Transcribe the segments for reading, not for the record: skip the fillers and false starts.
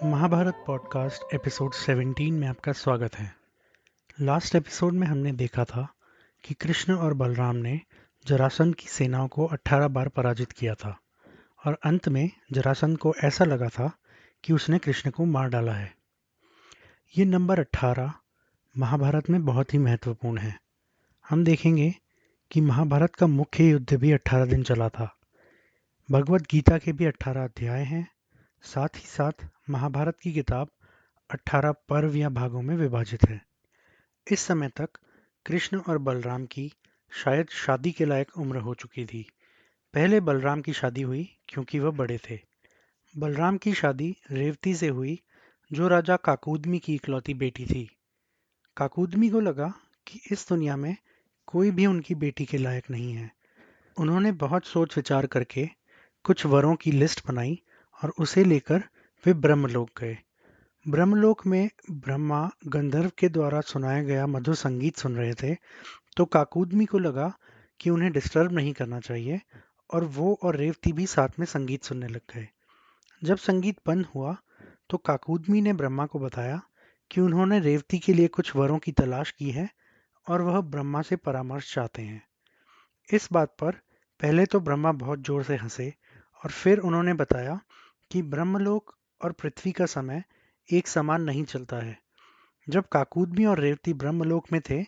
Mahabharat podcast episode 17 में आपका स्वागत है। लास्ट एपिसोड में हमने देखा था कि कृष्ण और बलराम ने जरासंध की सेनाओं को 18 बार पराजित किया था और अंत में जरासंध को ऐसा लगा था कि उसने कृष्ण को मार डाला है। ये नंबर 18 महाभारत में बहुत ही महत्वपूर्ण है। हम देखेंगे कि महाभारत का मुख्य युद्ध भी 18 दिन चला था। भगवत गीता के भी 18 अध्याय हैं। साथ ही साथ महाभारत की किताब 18 पर्व या भागों में विभाजित है। इस समय तक कृष्ण और बलराम की शायद शादी के लायक उम्र हो चुकी थी। पहले बलराम की शादी हुई क्योंकि वह बड़े थे। बलराम की शादी रेवती से हुई, जो राजा काकूदमी की इकलौती बेटी थी। काकूदमी को लगा कि इस दुनिया में कोई भी उनकी बेटी के लायक नहीं है। उन्होंने बहुत सोच विचार करके कुछ वरों की लिस्ट बनाई और उसे लेकर वे ब्रह्मलोक गए। ब्रह्मलोक में ब्रह्मा गंधर्व के द्वारा सुनाया गया मधुर संगीत सुन रहे थे, तो काकूदमी को लगा कि उन्हें डिस्टर्ब नहीं करना चाहिए और वो और रेवती भी साथ में संगीत सुनने लग गए। जब संगीत बंद हुआ तो काकूदमी ने ब्रह्मा को बताया कि उन्होंने रेवती के लिए कुछ वरों की तलाश की है और वह ब्रह्मा से परामर्श चाहते हैं। इस बात पर पहले तो ब्रह्मा बहुत जोर से हंसे और फिर उन्होंने बताया कि ब्रह्मलोक और पृथ्वी का समय एक समान नहीं चलता है। जब काकूदमी और रेवती ब्रह्मलोक में थे,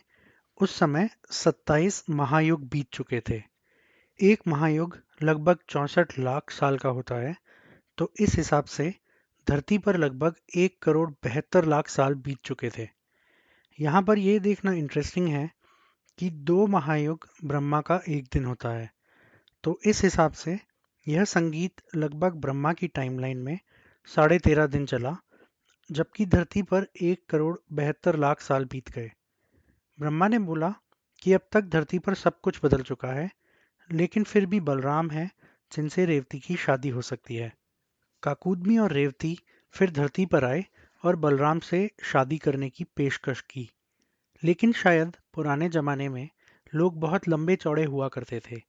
उस समय 27 महायुग बीत चुके थे। एक महायुग लगभग 64 लाख साल का होता है, तो इस हिसाब से धरती पर लगभग 1 करोड़ 72 लाख साल बीत चुके थे। यहाँ पर यह देखना इंटरेस्टिंग है कि 2 महायुग ब्रह्मा का एक दिन होता है, तो इस हिसाब से यह संगीत लगभग ब्रह्मा की टाइमलाइन में 13.5 दिन चला, जबकि धरती पर 1 करोड़ 72 लाख साल बीत गए। ब्रह्मा ने बोला कि अब तक धरती पर सब कुछ बदल चुका है, लेकिन फिर भी बलराम है जिनसे रेवती की शादी हो सकती है। काकूदमी और रेवती फिर धरती पर आए और बलराम से शादी करने की पेशकश की, लेकिन शायद पुराने जमाने में लोग बहुत लंबे चौड़े हुआ करते थे,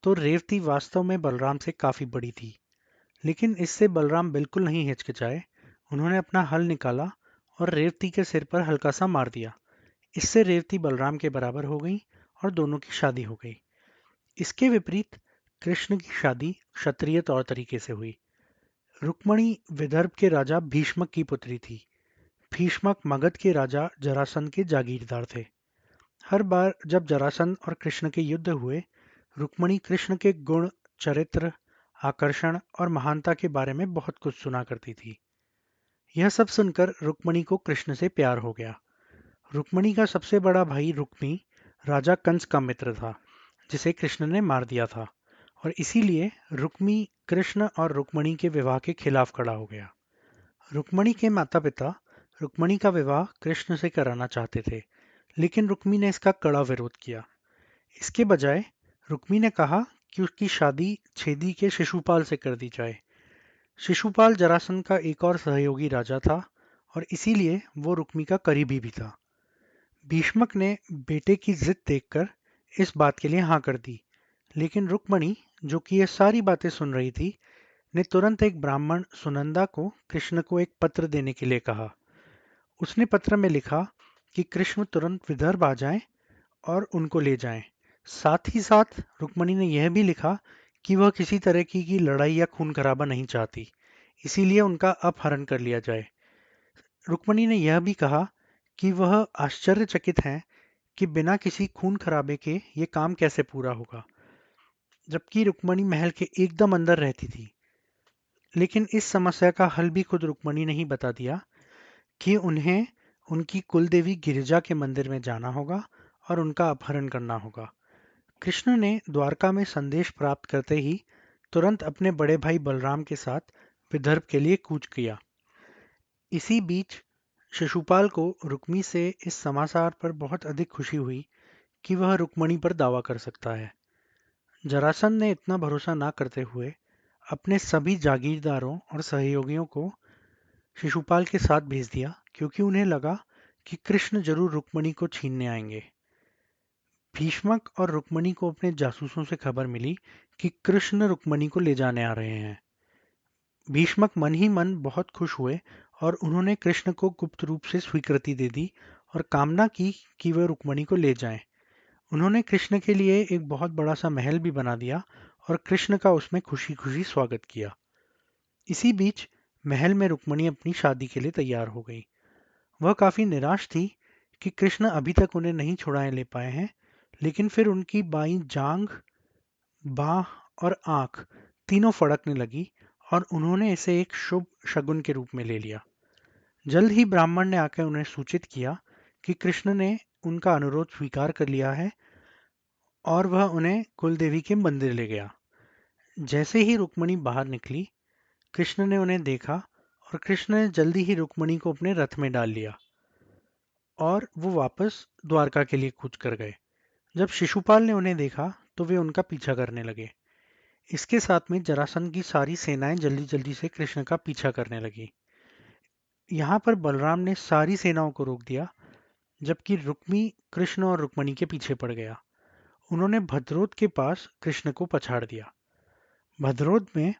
तो रेवती वास्तव में बलराम से काफी बड़ी थी। लेकिन इससे बलराम बिल्कुल नहीं हिचकिचाए। उन्होंने अपना हल निकाला और रेवती के सिर पर हल्का सा मार दिया। इससे रेवती बलराम के बराबर हो गई और दोनों की शादी हो गई। इसके विपरीत कृष्ण की शादी क्षत्रिय तौर तरीके से हुई। रुक्मणी विदर्भ के राजा भीष्मक की पुत्री थी। भीष्मक मगध के राजा जरासंध के जागीरदार थे। हर बार जब जरासंध और कृष्ण के युद्ध हुए, रुक्मणी कृष्ण के गुण, चरित्र, आकर्षण और महानता के बारे में बहुत कुछ सुना करती थी। यह सब सुनकर रुक्मणी को कृष्ण से प्यार हो गया। रुक्मणी का सबसे बड़ा भाई रुक्मी राजा कंस का मित्र था, जिसे कृष्ण ने मार दिया था, और इसीलिए रुक्मी कृष्ण और रुक्मणी के विवाह के खिलाफ खड़ा हो गया। रुक्मणी के माता पिता रुक्मणी का विवाह कृष्ण से कराना चाहते थे, लेकिन रुक्मी ने इसका कड़ा विरोध किया। इसके बजाय रुक्मी ने कहा कि उसकी शादी छेदी के शिशुपाल से कर दी जाए। शिशुपाल जरासंध का एक और सहयोगी राजा था और इसीलिए वो रुक्मी का करीबी भी था। भीष्मक ने बेटे की जिद देखकर इस बात के लिए हाँ कर दी, लेकिन रुक्मणी, जो कि ये सारी बातें सुन रही थी, ने तुरंत एक ब्राह्मण सुनंदा को कृष्ण को एक पत्र देने के लिए कहा। उसने पत्र में लिखा कि कृष्ण तुरंत विदर्भ आ जाएं और उनको ले जाएं। साथ ही साथ रुक्मणी ने यह भी लिखा कि वह किसी तरह की लड़ाई या खून खराबा नहीं चाहती, इसीलिए उनका अपहरण कर लिया जाए। रुक्मणी ने यह भी कहा कि वह आश्चर्यचकित हैं कि बिना किसी खून खराबे के ये काम कैसे पूरा होगा, जबकि रुक्मणी महल के एकदम अंदर रहती थी। लेकिन इस समस्या का हल भी खुद रुक्मणी ने ही बता दिया कि उन्हें उनकी कुलदेवी गिरिजा के मंदिर में जाना होगा और उनका अपहरण करना होगा। कृष्ण ने द्वारका में संदेश प्राप्त करते ही तुरंत अपने बड़े भाई बलराम के साथ विदर्भ के लिए कूच किया। इसी बीच शिशुपाल को रुक्मी से इस समाचार पर बहुत अधिक खुशी हुई कि वह रुक्मणी पर दावा कर सकता है। जरासंध ने इतना भरोसा ना करते हुए अपने सभी जागीरदारों और सहयोगियों को शिशुपाल के साथ भेज दिया, क्योंकि उन्हें लगा कि कृष्ण जरूर रुक्मणी को छीनने आएंगे। भीष्मक और रुक्मणी को अपने जासूसों से खबर मिली कि कृष्ण रुक्मणी को ले जाने आ रहे हैं। भीष्मक मन ही मन बहुत खुश हुए और उन्होंने कृष्ण को गुप्त रूप से स्वीकृति दे दी और कामना की कि वे रुक्मणी को ले जाएं। उन्होंने कृष्ण के लिए एक बहुत बड़ा सा महल भी बना दिया और कृष्ण का उसमें खुशी खुशी स्वागत किया। इसी बीच महल में रुक्मणी अपनी शादी के लिए तैयार हो गई। वह काफी निराश थी कि कृष्ण अभी तक उन्हें नहीं छुड़ाए ले पाए हैं, लेकिन फिर उनकी बाईं जांघ, बाह और आंख तीनों फड़कने लगी और उन्होंने इसे एक शुभ शगुन के रूप में ले लिया। जल्द ही ब्राह्मण ने आकर उन्हें सूचित किया कि कृष्ण ने उनका अनुरोध स्वीकार कर लिया है और वह उन्हें कुलदेवी के मंदिर ले गया। जैसे ही रुक्मणी बाहर निकली, कृष्ण ने उन्हें देखा और कृष्ण ने जल्दी ही रुक्मणी को अपने रथ में डाल लिया और वो वापस द्वारका के लिए कूच कर गए। जब शिशुपाल ने उन्हें देखा तो वे उनका पीछा करने लगे। इसके साथ में जरासंध की सारी सेनाएं जल्दी जल्दी से कृष्ण का पीछा करने लगी। यहाँ पर बलराम ने सारी सेनाओं को रोक दिया, जबकि रुक्मी कृष्ण और रुक्मणी के पीछे पड़ गया। उन्होंने भद्रोत के पास कृष्ण को पछाड़ दिया। भद्रोत में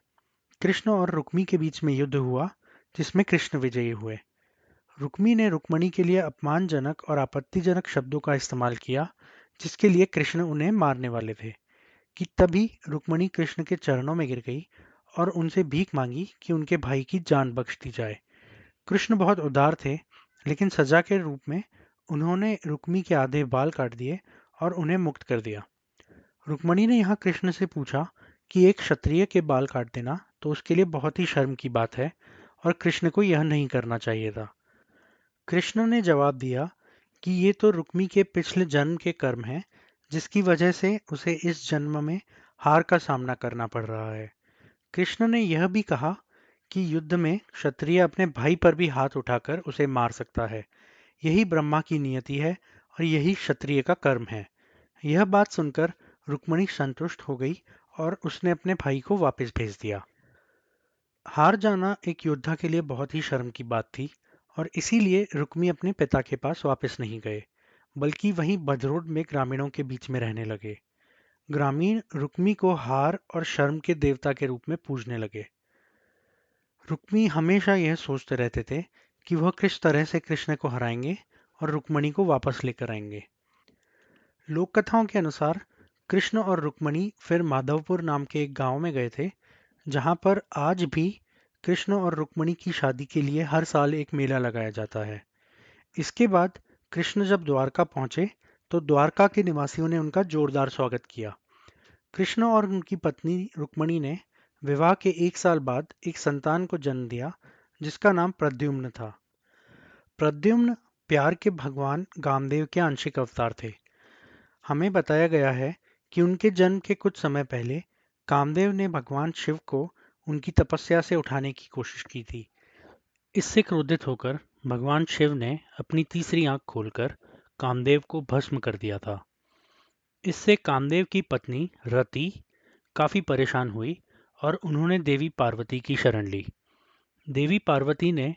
कृष्ण और रुक्मी के बीच में युद्ध हुआ, जिसमें कृष्ण विजयी हुए। रुक्मी ने रुक्मणी के लिए अपमानजनक और आपत्तिजनक शब्दों का इस्तेमाल किया, जिसके लिए कृष्ण उन्हें मारने वाले थे कि तभी रुक्मणी कृष्ण के चरणों में गिर गई और उनसे भीख मांगी कि उनके भाई की जान बख्श दी जाए। कृष्ण बहुत उदार थे, लेकिन सजा के रूप में उन्होंने रुक्मी के आधे बाल काट दिए और उन्हें मुक्त कर दिया। रुक्मणी ने यहाँ कृष्ण से पूछा कि एक क्षत्रिय के बाल काट देना तो उसके लिए बहुत ही शर्म की बात है और कृष्ण को यह नहीं करना चाहिए था। कृष्ण ने जवाब दिया कि ये तो रुक्मी के पिछले जन्म के कर्म हैं, जिसकी वजह से उसे इस जन्म में हार का सामना करना पड़ रहा है। कृष्ण ने यह भी कहा कि युद्ध में क्षत्रिय अपने भाई पर भी हाथ उठाकर उसे मार सकता है। यही ब्रह्मा की नियति है और यही क्षत्रिय का कर्म है। यह बात सुनकर रुक्मणी संतुष्ट हो गई और उसने अपने भाई को वापस भेज दिया। हार जाना एक योद्धा के लिए बहुत ही शर्म की बात थी और इसीलिए रुक्मी अपने पिता के पास वापस नहीं गए, बल्कि वहीं बदरोड में ग्रामीणों के बीच में रहने लगे। ग्रामीण रुक्मी को हार और शर्म के देवता के रूप में पूजने लगे। रुक्मी हमेशा यह सोचते रहते थे कि वह किस तरह से कृष्ण को हराएंगे और रुक्मणी को वापस लेकर आएंगे। लोक कथाओं के अनुसार कृष्ण और रुक्मणी फिर माधवपुर नाम के एक गांव में गए थे, जहां पर आज भी कृष्ण और रुक्मणी की शादी के लिए हर साल एक मेला लगाया जाता है। इसके बाद कृष्ण जब द्वारका पहुंचे तो द्वारका के निवासियों ने उनका जोरदार स्वागत किया। कृष्ण और उनकी पत्नी रुक्मणी ने विवाह के एक साल बाद एक संतान को जन्म दिया, जिसका नाम प्रद्युम्न था। प्रद्युम्न प्यार के भगवान कामदेव के आंशिक अवतार थे। हमें बताया गया है कि उनके जन्म के कुछ समय पहले कामदेव ने भगवान शिव को उनकी तपस्या से उठाने की कोशिश की थी। इससे क्रोधित होकर भगवान शिव ने अपनी तीसरी आंख खोलकर कामदेव को भस्म कर दिया था। इससे कामदेव की पत्नी रति काफी परेशान हुई और उन्होंने देवी पार्वती की शरण ली। देवी पार्वती ने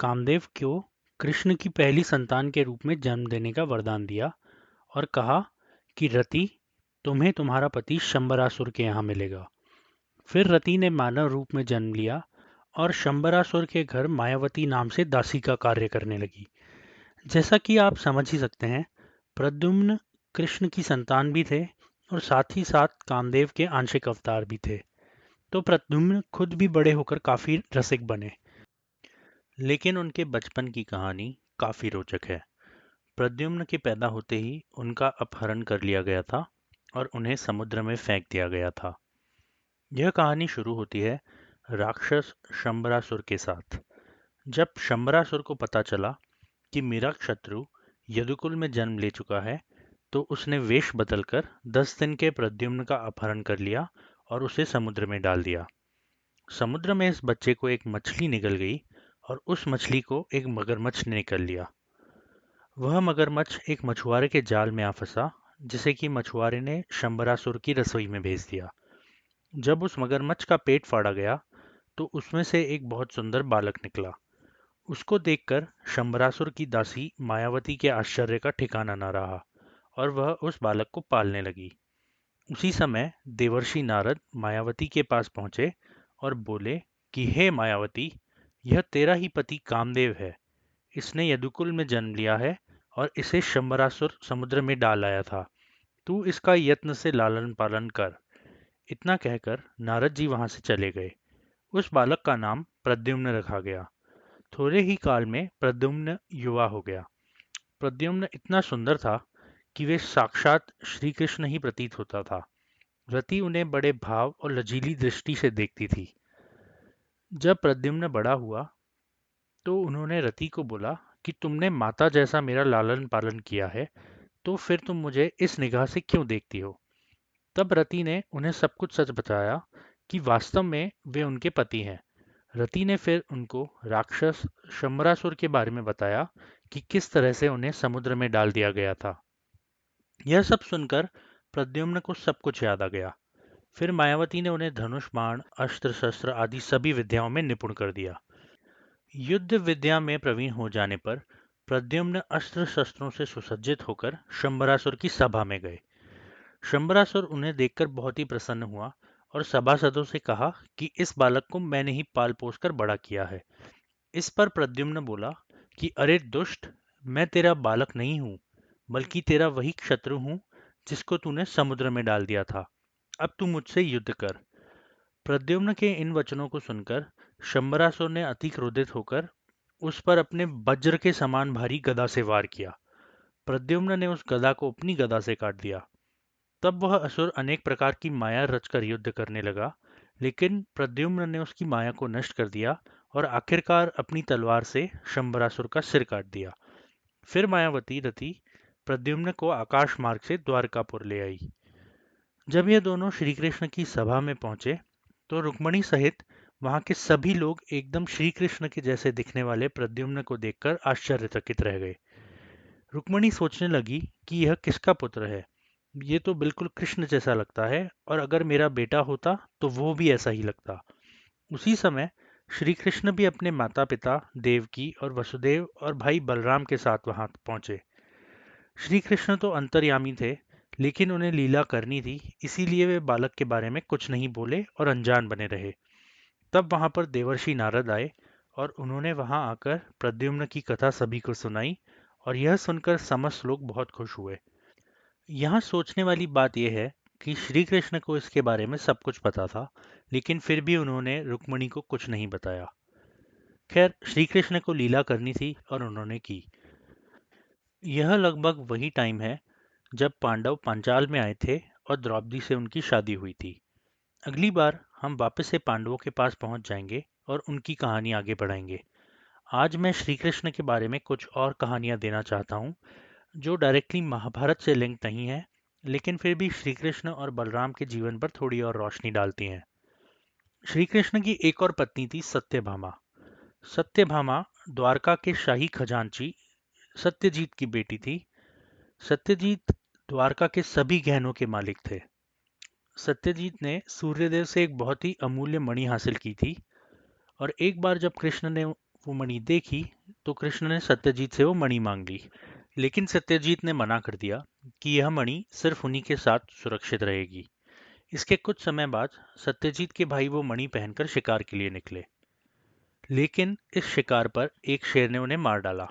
कामदेव को कृष्ण की पहली संतान के रूप में जन्म देने का वरदान दिया और कहा कि रति, तुम्हें तुम्हारा पति शंबरासुर के यहाँ मिलेगा। फिर रति ने मानव रूप में जन्म लिया और शंबरासुर के घर मायावती नाम से दासी का कार्य करने लगी। जैसा कि आप समझ ही सकते हैं, प्रद्युम्न कृष्ण की संतान भी थे और साथ ही साथ कामदेव के आंशिक अवतार भी थे। तो प्रद्युम्न खुद भी बड़े होकर काफी रसिक बने। लेकिन उनके बचपन की कहानी काफी रोचक है। प्रद्युम्न के पैदा होते ही उनका अपहरण कर लिया गया था और उन्हें समुद्र में फेंक दिया गया था। यह कहानी शुरू होती है राक्षस शंबरासुर के साथ। जब शंबरासुर को पता चला कि मेरा शत्रु यदुकुल में जन्म ले चुका है, तो उसने वेश बदलकर 10 दिन के प्रद्युम्न का अपहरण कर लिया और उसे समुद्र में डाल दिया। समुद्र में इस बच्चे को एक मछली निगल गई और उस मछली को एक मगरमच्छ ने निगल लिया। वह मगरमच्छ एक मछुआरे के जाल में आ फंसा, जिसे कि मछुआरे ने शंबरासुर की रसोई में भेज दिया। जब उस मगरमच्छ का पेट फाड़ा गया तो उसमें से एक बहुत सुंदर बालक निकला। उसको देखकर शंबरासुर की दासी मायावती के आश्चर्य का ठिकाना न रहा और वह उस बालक को पालने लगी। उसी समय देवर्षि नारद मायावती के पास पहुंचे और बोले कि हे मायावती, यह तेरा ही पति कामदेव है। इसने यदुकुल में जन्म लिया है और इसे शंबरासुर समुद्र में डाल आया था। तू इसका यत्न से लालन पालन कर। इतना कहकर नारद जी वहां से चले गए। उस बालक का नाम प्रद्युम्न रखा गया। थोड़े ही काल में प्रद्युम्न युवा हो गया। प्रद्युम्न इतना सुंदर था कि वे साक्षात श्री कृष्ण ही प्रतीत होता था। रति उन्हें बड़े भाव और लजीली दृष्टि से देखती थी। जब प्रद्युम्न बड़ा हुआ तो उन्होंने रति को बोला कि तुमने माता जैसा मेरा लालन पालन किया है, तो फिर तुम मुझे इस निगाह से क्यों देखती हो? तब रति ने उन्हें सब कुछ सच बताया कि वास्तव में वे उनके पति हैं। रति ने फिर उनको राक्षस शंबरासुर के बारे में बताया कि किस तरह से उन्हें समुद्र में डाल दिया गया था। यह सब सुनकर प्रद्युम्न को सब कुछ याद आ गया। फिर मायावती ने उन्हें धनुष बाण अस्त्र शस्त्र आदि सभी विद्याओं में निपुण कर दिया। युद्ध विद्या में प्रवीण हो जाने पर प्रद्युम्न अस्त्र शस्त्रों से सुसज्जित होकर शंबरासुर की सभा में गए। शंबरासुर उन्हें देखकर बहुत ही प्रसन्न हुआ और सभासदों से कहा कि इस बालक को मैंने ही पाल पोस कर बड़ा किया है। इस पर प्रद्युम्न बोला कि अरे दुष्ट, मैं तेरा बालक नहीं हूँ, बल्कि तेरा वही शत्रु हूँ जिसको तूने समुद्र में डाल दिया था। अब तू मुझसे युद्ध कर। प्रद्युम्न के इन वचनों को सुनकर शंबरासुर ने अति क्रोधित होकर उस पर अपने वज्र के समान भारी गदा से वार किया। प्रद्युम्न ने उस गदा को अपनी गदा से काट दिया। तब वह असुर अनेक प्रकार की माया रचकर युद्ध करने लगा, लेकिन प्रद्युम्न ने उसकी माया को नष्ट कर दिया और आखिरकार अपनी तलवार से शंबरासुर का सिर काट दिया। फिर मायावती रति प्रद्युम्न को आकाश मार्ग से द्वारकापुर ले आई। जब ये दोनों श्री कृष्ण की सभा में पहुंचे तो रुक्मणी सहित वहां के सभी लोग एकदम श्री कृष्ण के जैसे दिखने वाले प्रद्युम्न को देखकर आश्चर्यचकित रह गए। रुक्मणी सोचने लगी कि यह किसका पुत्र है। ये तो बिल्कुल कृष्ण जैसा लगता है, और अगर मेरा बेटा होता तो वो भी ऐसा ही लगता। उसी समय श्री कृष्ण भी अपने माता पिता देवकी और वसुदेव और भाई बलराम के साथ वहां पहुंचे। श्री कृष्ण तो अंतर्यामी थे, लेकिन उन्हें लीला करनी थी, इसीलिए वे बालक के बारे में कुछ नहीं बोले और अनजान बने रहे। तब वहां पर देवर्षि नारद आए और उन्होंने वहां आकर प्रद्युम्न की कथा सभी को सुनाई, और यह सुनकर समस्त लोग बहुत खुश हुए। यहाँ सोचने वाली बात यह है कि श्री कृष्ण को इसके बारे में सब कुछ पता था, लेकिन फिर भी उन्होंने रुक्मणी को कुछ नहीं बताया। खैर, श्री कृष्ण को लीला करनी थी और उन्होंने की। यह लगभग वही टाइम है जब पांडव पांचाल में आए थे और द्रौपदी से उनकी शादी हुई थी। अगली बार हम वापस से पांडवों के पास पहुंच जाएंगे और उनकी कहानी आगे बढ़ाएंगे। आज मैं श्री कृष्ण के बारे में कुछ और कहानियां देना चाहता हूं जो डायरेक्टली महाभारत से लिंक नहीं है, लेकिन फिर भी श्री कृष्ण और बलराम के जीवन पर थोड़ी और रोशनी डालती हैं। श्री कृष्ण की एक और पत्नी थी सत्यभामा। सत्यभामा द्वारका के शाही खजांची सत्यजीत की बेटी थी। सत्यजीत द्वारका के सभी गहनों के मालिक थे। सत्यजीत ने सूर्यदेव से एक बहुत ही अमूल्य मणि हासिल की थी, और एक बार जब कृष्ण ने वो मणि देखी तो कृष्ण ने सत्यजीत से वो मणि मांग ली। लेकिन सत्यजीत ने मना कर दिया कि यह मणि सिर्फ उन्हीं के साथ सुरक्षित रहेगी। इसके कुछ समय बाद सत्यजीत के भाई वो मणि पहनकर शिकार के लिए निकले, लेकिन इस शिकार पर एक शेर ने उन्हें मार डाला।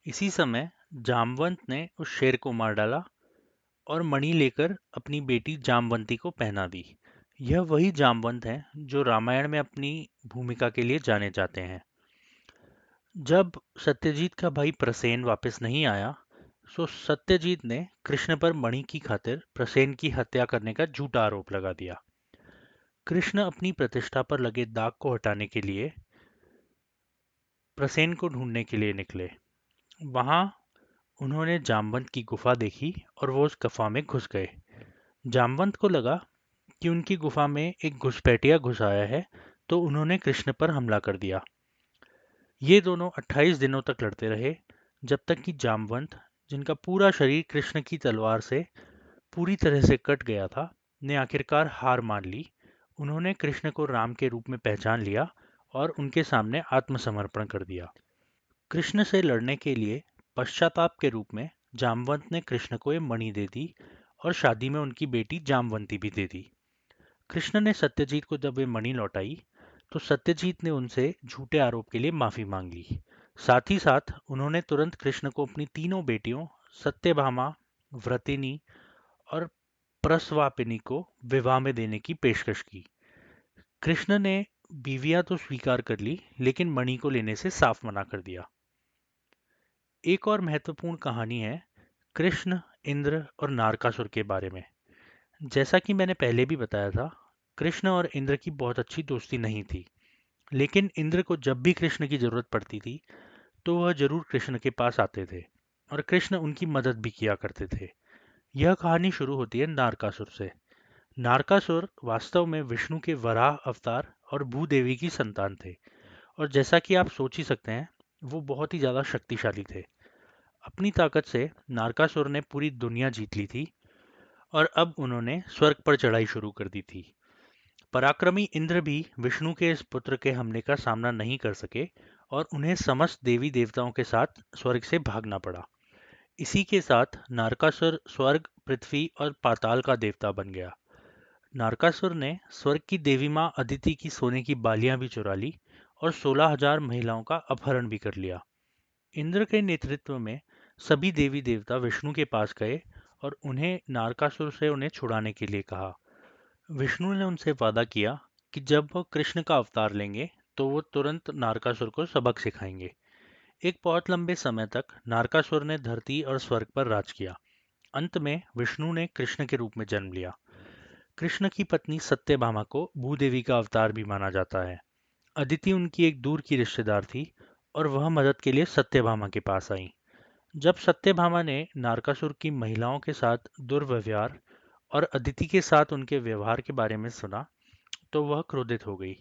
इसी समय जामवंत ने उस शेर को मार डाला और मणि लेकर अपनी बेटी जामवंती को पहना दी। यह वही जामवंत हैं जो रामायण में अपनी भूमिका के लिए जाने जाते हैं। जब सत्यजीत का भाई प्रसेन वापस नहीं आया, सो सत्यजीत ने कृष्ण पर मणि की खातिर प्रसेन की हत्या करने का झूठा आरोप लगा दिया। कृष्ण अपनी प्रतिष्ठा पर लगे दाग को हटाने के लिए प्रसेन को ढूंढने के लिए निकले। वहां उन्होंने जामवंत की गुफा देखी और वो उस गुफा में घुस गए। जामवंत को लगा कि उनकी गुफा में एक घुसपैठिया घुस आया है, तो उन्होंने कृष्ण पर हमला कर दिया। ये दोनों 28 दिनों तक लड़ते रहे, जब तक कि जामवंत, जिनका पूरा शरीर कृष्ण की तलवार से पूरी तरह से कट गया था, ने आखिरकार हार मान ली। उन्होंने कृष्ण को राम के रूप में पहचान लिया और उनके सामने आत्मसमर्पण कर दिया। कृष्ण से लड़ने के लिए पश्चाताप के रूप में जामवंत ने कृष्ण को ये मणि दे दी और शादी में उनकी बेटी जामवंती भी दे दी। कृष्ण ने सत्यजीत को जब वे मणि लौटाई तो सत्यजीत ने उनसे झूठे आरोप के लिए माफी मांग ली। साथ ही साथ उन्होंने तुरंत कृष्ण को अपनी तीनों बेटियों सत्यभामा, व्रतिनी और प्रसवापिनी को विवाह में देने की पेशकश की। कृष्ण ने बीवियां तो स्वीकार कर ली, लेकिन मणि को लेने से साफ मना कर दिया। एक और महत्वपूर्ण कहानी है कृष्ण, इंद्र और नारकासुर के बारे में। जैसा कि मैंने पहले भी बताया था, कृष्ण और इंद्र की बहुत अच्छी दोस्ती नहीं थी, लेकिन इंद्र को जब भी कृष्ण की जरूरत पड़ती थी तो वह जरूर कृष्ण के पास आते थे और कृष्ण उनकी मदद भी किया करते थे। यह कहानी शुरू होती है नारकासुर से। नारकासुर वास्तव में विष्णु के वराह अवतार और भूदेवी की संतान थे, और जैसा कि आप सोच ही सकते हैं, वो बहुत ही ज्यादा शक्तिशाली थे। अपनी ताकत से नारकासुर ने पूरी दुनिया जीत ली थी और अब उन्होंने स्वर्ग पर चढ़ाई शुरू कर दी थी। पराक्रमी इंद्र भी विष्णु के इस पुत्र के हमले का सामना नहीं कर सके और उन्हें समस्त देवी देवताओं के साथ स्वर्ग से भागना पड़ा। इसी के साथ नारकासुर स्वर्ग, पृथ्वी और पाताल का देवता बन गया। नारकासुर ने स्वर्ग की देवी माँ अदिति की सोने की बालियां भी चुरा ली और 16,000 महिलाओं का अपहरण भी कर लिया। इंद्र के नेतृत्व में सभी देवी देवता विष्णु के पास गए और उन्हें नारकासुर से उन्हें छुड़ाने के लिए कहा। विष्णु ने उनसे वादा किया कि जब वो कृष्ण का अवतार लेंगे तो वो तुरंत नारकासुर को सबक सिखाएंगे। एक बहुत लंबे समय तक नारकासुर ने धरती और स्वर्ग पर राज किया। अंत में विष्णु ने कृष्ण के रूप में जन्म लिया। कृष्ण की पत्नी सत्यभामा को भूदेवी का अवतार भी माना जाता है। अदिति उनकी एक दूर की रिश्तेदार थी और वह मदद के लिए सत्यभामा के पास आई। जब सत्यभामा ने नारकासुर की महिलाओं के साथ दुर्व्यवहार और अदिति के साथ उनके व्यवहार के बारे में सुना तो वह क्रोधित हो गई।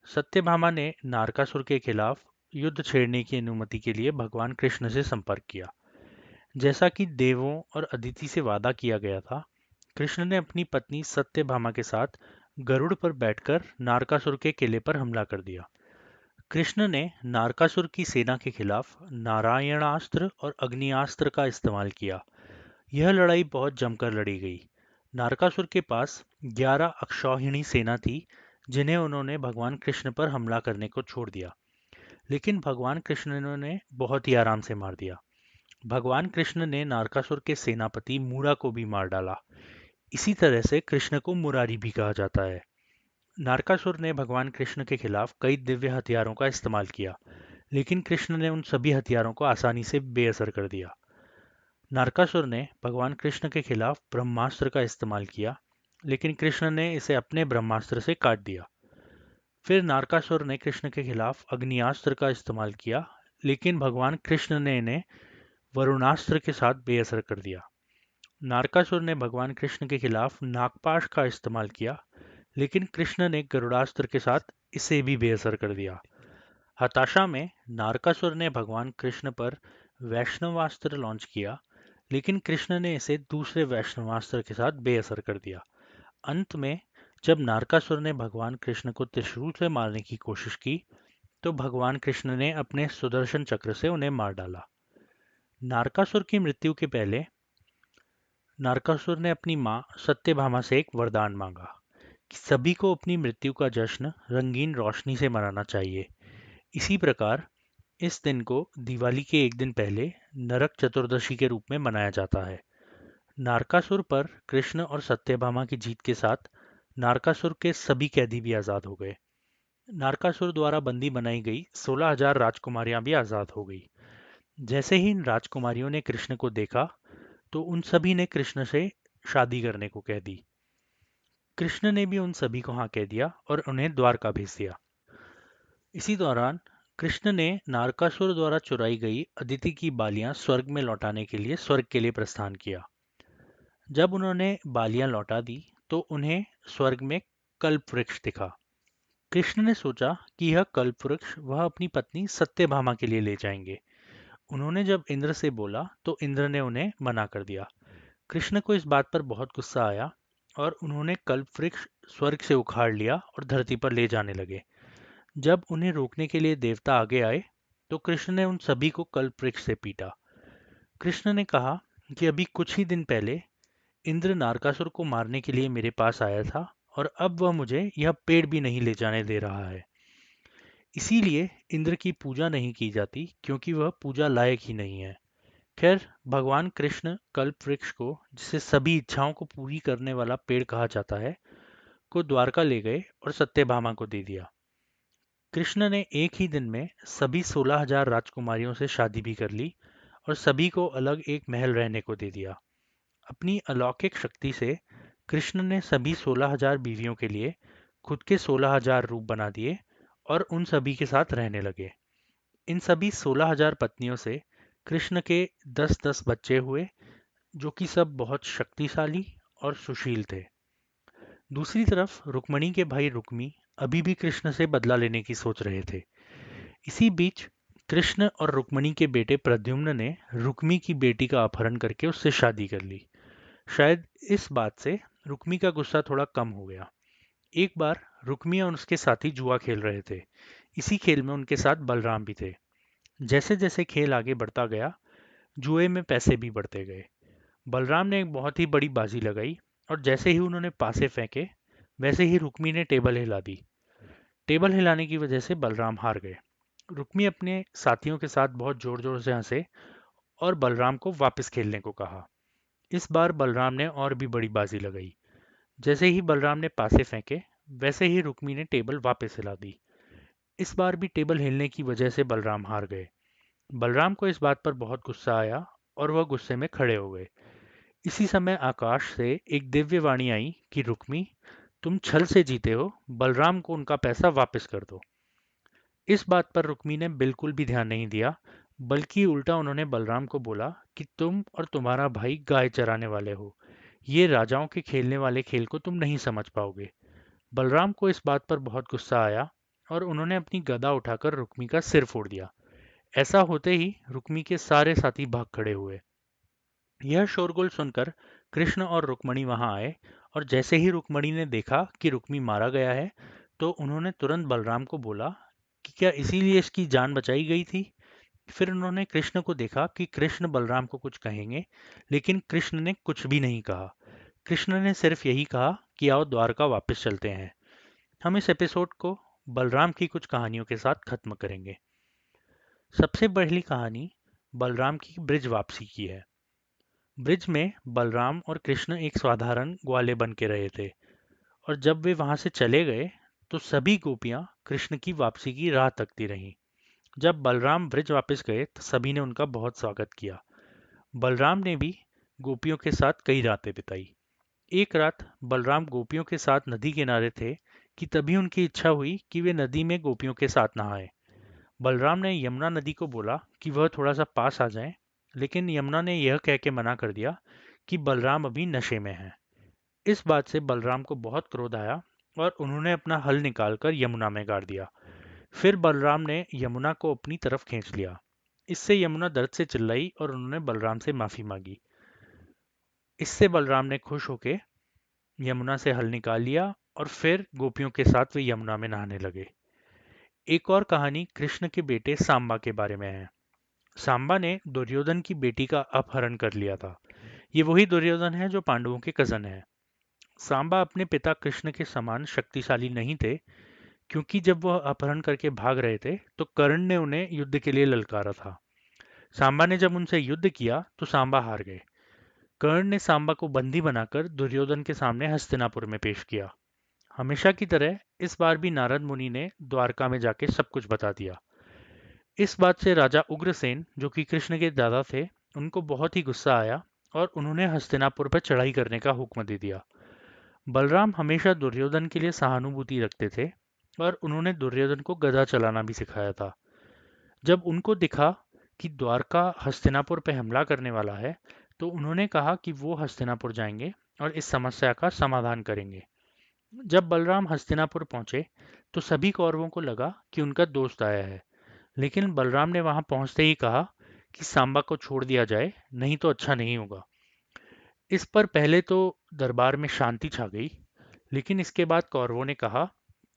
सत्यभामा ने नारकासुर के खिलाफ युद्ध छेड़ने की अनुमति के लिए भगवान कृष्ण से संपर्क किया। जैसा कि देवों और अदिति से वादा किया गया था, कृष्ण ने अपनी पत्नी सत्यभामा के साथ गरुड़ पर बैठकर नारकासुर के किले पर हमला कर दिया। कृष्ण ने नारकासुर की सेना के खिलाफ नारायणास्त्र और अग्नियास्त्र का इस्तेमाल किया। यह लड़ाई बहुत जमकर लड़ी गई। नारकासुर के पास 11 अक्षौहिणी सेना थी, जिन्हें उन्होंने भगवान कृष्ण पर हमला करने को छोड़ दिया, लेकिन भगवान कृष्ण ने बहुत ही आराम से मार दिया। भगवान कृष्ण ने नारकासुर के सेनापति मूरा को भी मार डाला। इसी तरह से कृष्ण को मुरारी भी कहा जाता है। नारकासुर ने भगवान कृष्ण के खिलाफ कई दिव्य हथियारों का इस्तेमाल किया, लेकिन कृष्ण ने उन सभी हथियारों को आसानी से बेअसर कर दिया। नारकासुर ने भगवान कृष्ण के खिलाफ ब्रह्मास्त्र का इस्तेमाल किया, लेकिन कृष्ण ने इसे अपने ब्रह्मास्त्र से काट दिया। फिर नारकासुर ने कृष्ण के खिलाफ अग्नियास्त्र का इस्तेमाल किया, लेकिन भगवान कृष्ण ने इन्हें वरुणास्त्र के साथ बेअसर कर दिया। नारकासुर ने भगवान कृष्ण के खिलाफ नागपाश का इस्तेमाल किया, लेकिन कृष्ण ने गरुड़ास्त्र के साथ इसे भी बेअसर कर दिया। हताशा में नारकासुर ने भगवान कृष्ण पर वैष्णवास्त्र लॉन्च किया, लेकिन कृष्ण ने इसे दूसरे वैष्णवास्त्र के साथ बेअसर कर दिया। अंत में जब नारकासुर ने भगवान कृष्ण को त्रिशूल से मारने की कोशिश की तो भगवान कृष्ण ने अपने सुदर्शन चक्र से उन्हें मार डाला। नारकासुर की मृत्यु के पहले नारकासुर ने अपनी मां सत्यभामा से एक वरदान मांगा कि सभी को अपनी मृत्यु का जश्न रंगीन रोशनी से मनाना चाहिए। इसी प्रकार इस दिन को दिवाली के एक दिन पहले नरक चतुर्दशी के रूप में मनाया जाता है। नारकासुर पर कृष्ण और सत्यभामा की जीत के साथ नारकासुर के सभी कैदी भी आजाद हो गए। नारकासुर द्वारा बंदी बनाई गई 16,000 राजकुमारियां भी आजाद हो गई। जैसे ही इन राजकुमारियों ने कृष्ण को देखा तो उन सभी ने कृष्ण से शादी करने को कह दी। कृष्ण ने भी उन सभी को हाँ कह दिया और उन्हें द्वारका भेज दिया। इसी दौरान कृष्ण ने नारकासुर द्वारा चुराई गई अदिति की बालियां स्वर्ग में लौटाने के लिए स्वर्ग के लिए प्रस्थान किया। जब उन्होंने बालियां लौटा दी तो उन्हें स्वर्ग में कल्प वृक्ष दिखा। कृष्ण ने सोचा कि यह कल्प वृक्ष वह अपनी पत्नी सत्यभामा के लिए ले जाएंगे। उन्होंने जब इंद्र से बोला तो इंद्र ने उन्हें मना कर दिया। कृष्ण को इस बात पर बहुत गुस्सा आया और उन्होंने कल्प वृक्ष स्वर्ग से उखाड़ लिया और धरती पर ले जाने लगे। जब उन्हें रोकने के लिए देवता आगे आए तो कृष्ण ने उन सभी को कल्प वृक्ष से पीटा। कृष्ण ने कहा कि अभी कुछ ही दिन पहले इंद्र नारकासुर को मारने के लिए मेरे पास आया था और अब वह मुझे यह पेड़ भी नहीं ले जाने दे रहा है। इसीलिए इंद्र की पूजा नहीं की जाती क्योंकि वह पूजा लायक ही नहीं है। खैर, भगवान कृष्ण कल्प वृक्ष को, जिसे सभी इच्छाओं को पूरी करने वाला पेड़ कहा जाता है, को द्वारका ले गए और सत्यभामा को दे दिया। कृष्ण ने एक ही दिन में सभी 16,000 राजकुमारियों से शादी भी कर ली और सभी को अलग एक महल रहने को दे दिया। अपनी अलौकिक शक्ति से कृष्ण ने सभी 16,000 बीवियों के लिए खुद के 16,000 रूप बना दिए और उन सभी के साथ रहने लगे। इन सभी 16,000 पत्नियों से कृष्ण के 10-10 बच्चे हुए, जो कि सब बहुत शक्तिशाली और सुशील थे। दूसरी तरफ रुक्मणी के भाई रुक्मी अभी भी कृष्ण से बदला लेने की सोच रहे थे। इसी बीच कृष्ण और रुक्मणी के बेटे प्रद्युम्न ने रुक्मी की बेटी का अपहरण करके उससे शादी कर ली। शायद इस बात से रुक्मी का गुस्सा थोड़ा कम हो गया। एक बार रुक्मी और उसके साथी जुआ खेल रहे थे। इसी खेल में उनके साथ बलराम भी थे। जैसे जैसे खेल आगे बढ़ता गया, जुए में पैसे भी बढ़ते गए। बलराम ने एक बहुत ही बड़ी बाजी लगाई और जैसे ही उन्होंने पासे फेंके, वैसे ही रुक्मी ने टेबल हिला दी। टेबल हिलाने की वजह से बलराम हार गए। रुक्मी अपने साथियों के साथ बहुत जोर जोर से हंसे और बलराम को वापस खेलने को कहा। इस बार बलराम ने और भी बड़ी बाजी लगाई। जैसे ही बलराम ने पासे फेंके, वैसे ही रुक्मी ने टेबल वापस हिला दी। इस बार भी टेबल हिलने की वजह से बलराम हार गए। बलराम को इस बात पर बहुत गुस्सा आया और वह गुस्से में खड़े हो गए। इसी समय आकाश से एक दिव्य वाणी आई कि रुक्मी, तुम छल से जीते हो, बलराम को उनका पैसा वापस कर दो। इस बात पर रुक्मी ने बिल्कुल भी ध्यान नहीं दिया, बल्कि उल्टा उन्होंने बलराम को बोला कि तुम और तुम्हारा भाई गाय चराने वाले हो। ये राजाओं के खेलने वाले खेल को तुम नहीं समझ पाओगे। बलराम को इस बात पर बहुत गुस्सा आया और उन्होंने अपनी गदा उठाकर रुक्मी का सिर फोड़ दिया। ऐसा होते ही रुक्मी के सारे साथी भाग खड़े हुए। यह शोरगुल सुनकर कृष्ण और रुक्मणी वहां आए और जैसे ही रुक्मणी ने देखा कि रुक्मी मारा गया है, तो उन्होंने तुरंत बलराम को बोला कि क्या इसीलिए इसकी जान बचाई गई थी। फिर उन्होंने कृष्ण को देखा कि कृष्ण बलराम को कुछ कहेंगे, लेकिन कृष्ण ने कुछ भी नहीं कहा। कृष्ण ने सिर्फ यही कहा कि आओ द्वारका वापस चलते हैं। हम इस एपिसोड को बलराम की कुछ कहानियों के साथ खत्म करेंगे। सबसे पहली कहानी बलराम की ब्रिज वापसी की है। ब्रिज में बलराम और कृष्ण एक साधारण ग्वाले बन के रहे थे और जब वे वहां से चले गए, तो सभी गोपियां कृष्ण की वापसी की राह तकती रहीं। जब बलराम ब्रिज वापस गए तो सभी ने उनका बहुत स्वागत किया। बलराम ने भी गोपियों के साथ कई रातें बिताई। एक रात बलराम गोपियों के साथ नदी किनारे थे कि तभी उनकी इच्छा हुई कि वे नदी में गोपियों के साथ नहाएं। बलराम ने यमुना नदी को बोला कि वह थोड़ा सा पास आ जाए, लेकिन यमुना ने यह कह के मना कर दिया कि बलराम अभी नशे में हैं। इस बात से बलराम को बहुत क्रोध आया और उन्होंने अपना हल निकालकर यमुना में गाड़ दिया। फिर बलराम ने यमुना को अपनी तरफ खींच लिया। इससे यमुना दर्द से चिल्लाई और उन्होंने बलराम से माफी मांगी। इससे बलराम ने खुश होकर यमुना से हल निकाल लिया और फिर गोपियों के साथ वे यमुना में नहाने लगे। एक और कहानी कृष्ण के बेटे सांबा के बारे में है। सांबा ने दुर्योधन की बेटी का अपहरण कर लिया था। ये वही दुर्योधन है जो पांडवों के कजन है। सांबा अपने पिता कृष्ण के समान शक्तिशाली नहीं थे, क्योंकि जब वह अपहरण करके भाग रहे थे तो कर्ण ने उन्हें युद्ध के लिए ललकारा था। सांबा ने जब उनसे युद्ध किया तो सांबा हार गए। कर्ण ने सांबा को बंदी बनाकर दुर्योधन के सामने हस्तिनापुर में पेश किया। हमेशा की तरह इस बार भी नारद मुनि ने द्वारका में जाके सब कुछ बता दिया। इस बात से राजा उग्रसेन, जो कि कृष्ण के दादा थे, उनको बहुत ही गुस्सा आया और उन्होंने हस्तिनापुर पर चढ़ाई करने का हुक्म दे दिया। बलराम हमेशा दुर्योधन के लिए सहानुभूति रखते थे और उन्होंने दुर्योधन को गदा चलाना भी सिखाया था। जब उनको दिखा कि द्वारका हस्तिनापुर पर हमला करने वाला है, तो उन्होंने कहा कि वो हस्तिनापुर जाएंगे और इस समस्या का समाधान करेंगे। जब बलराम हस्तिनापुर पहुंचे, तो सभी कौरवों को लगा कि उनका दोस्त आया है, लेकिन बलराम ने वहां पहुंचते ही कहा कि सांबा को छोड़ दिया जाए, नहीं तो अच्छा नहीं होगा। इस पर पहले तो दरबार में शांति छा गई, लेकिन इसके बाद कौरवों ने कहा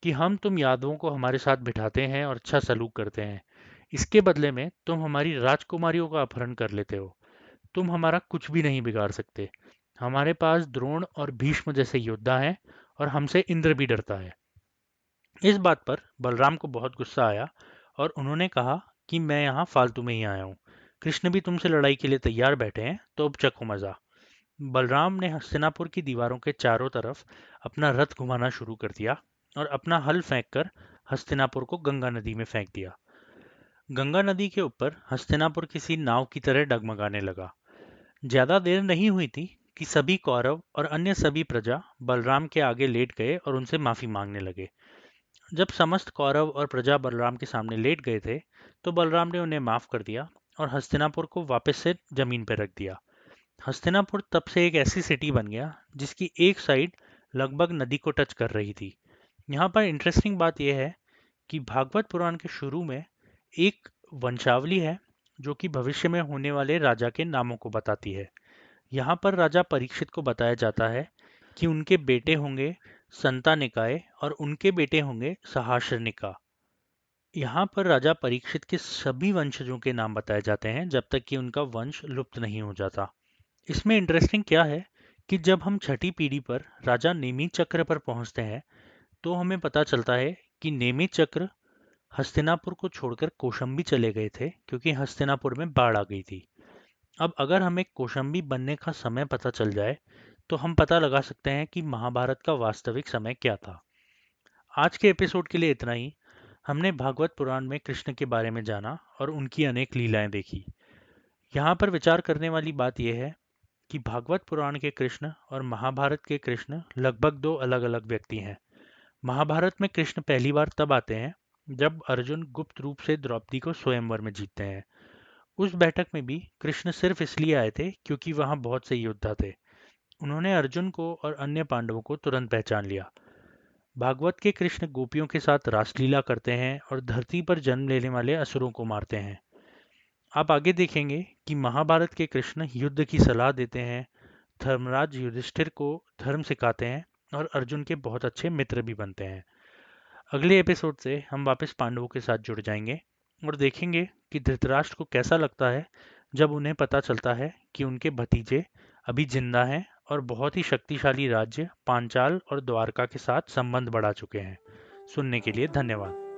कि हम तुम यादवों को हमारे साथ बिठाते हैं और अच्छा सलूक करते हैं, इसके बदले में तुम हमारी राजकुमारियों का अपहरण कर लेते हो। तुम हमारा कुछ भी नहीं बिगाड़ सकते। हमारे पास द्रोण और भीष्म जैसे योद्धा हैं और हमसे इंद्र भी डरता है। इस बात पर बलराम को बहुत गुस्सा आया और उन्होंने कहा कि मैं यहाँ फालतू में ही आया हूँ। कृष्ण भी तुमसे लड़ाई के लिए तैयार बैठे हैं, तो अब चखो मजा। बलराम ने हस्तिनापुर की दीवारों के चारों तरफ अपना रथ घुमाना शुरू कर दिया और अपना हल फेंककर हस्तिनापुर को गंगा नदी में फेंक दिया। गंगा नदी के ऊपर हस्तिनापुर किसी नाव की तरह डगमगाने लगा। ज्यादा देर नहीं हुई थी कि सभी कौरव और अन्य सभी प्रजा बलराम के आगे लेट गए और उनसे माफी मांगने लगे। जब समस्त कौरव और प्रजा बलराम के सामने लेट गए थे, तो बलराम ने उन्हें माफ कर दिया और हस्तिनापुर को वापस से जमीन पर रख दिया। हस्तिनापुर तब से एक ऐसी सिटी बन गया जिसकी एक साइड लगभग नदी को टच कर रही थी। यहाँ पर इंटरेस्टिंग बात यह है कि भागवत पुराण के शुरू में एक वंशावली है जो कि भविष्य में होने वाले राजा के नामों को बताती है। यहाँ पर राजा परीक्षित को बताया जाता है कि उनके बेटे होंगे संतानिकाय और उनके बेटे होंगे सहास्रनिका। यहाँ पर राजा परीक्षित के सभी वंशजों के नाम बताए जाते हैं जब तक कि उनका वंश लुप्त नहीं हो जाता। इसमें इंटरेस्टिंग क्या है कि जब हम छठी पीढ़ी पर राजा नेमी चक्र पर पहुंचते हैं, तो हमें पता चलता है कि नेमी चक्र हस्तिनापुर को छोड़कर कौशंबी चले गए थे क्योंकि हस्तिनापुर में बाढ़ आ गई थी। अब अगर हमें कौशंबी बनने का समय पता चल जाए, तो हम पता लगा सकते हैं कि महाभारत का वास्तविक समय क्या था। आज के एपिसोड के लिए इतना ही। हमने भागवत पुराण में कृष्ण के बारे में जाना और उनकी अनेक लीलाएं देखी। यहाँ पर विचार करने वाली बात यह है कि भागवत पुराण के कृष्ण और महाभारत के कृष्ण लगभग दो अलग-अलग व्यक्ति हैं। महाभारत में कृष्ण पहली बार तब आते हैं जब अर्जुन गुप्त रूप से द्रौपदी को स्वयंवर में जीतते हैं। उस बैठक में भी कृष्ण सिर्फ इसलिए आए थे क्योंकि वहां बहुत से योद्धा थे। उन्होंने अर्जुन को और अन्य पांडवों को तुरंत पहचान लिया। भागवत के कृष्ण गोपियों के साथ रासलीला करते हैं और धरती पर जन्म लेने वाले असुरों को मारते हैं। आप आगे देखेंगे कि महाभारत के कृष्ण युद्ध की सलाह देते हैं, धर्मराज युधिष्ठिर को धर्म सिखाते हैं और अर्जुन के बहुत अच्छे मित्र भी बनते हैं। अगले एपिसोड से हम वापस पांडवों के साथ जुड़ जाएंगे और देखेंगे कि धृतराष्ट्र को कैसा लगता है जब उन्हें पता चलता है कि उनके भतीजे अभी जिंदा हैं और बहुत ही शक्तिशाली राज्य पांचाल और द्वारका के साथ संबंध बढ़ा चुके हैं। सुनने के लिए धन्यवाद।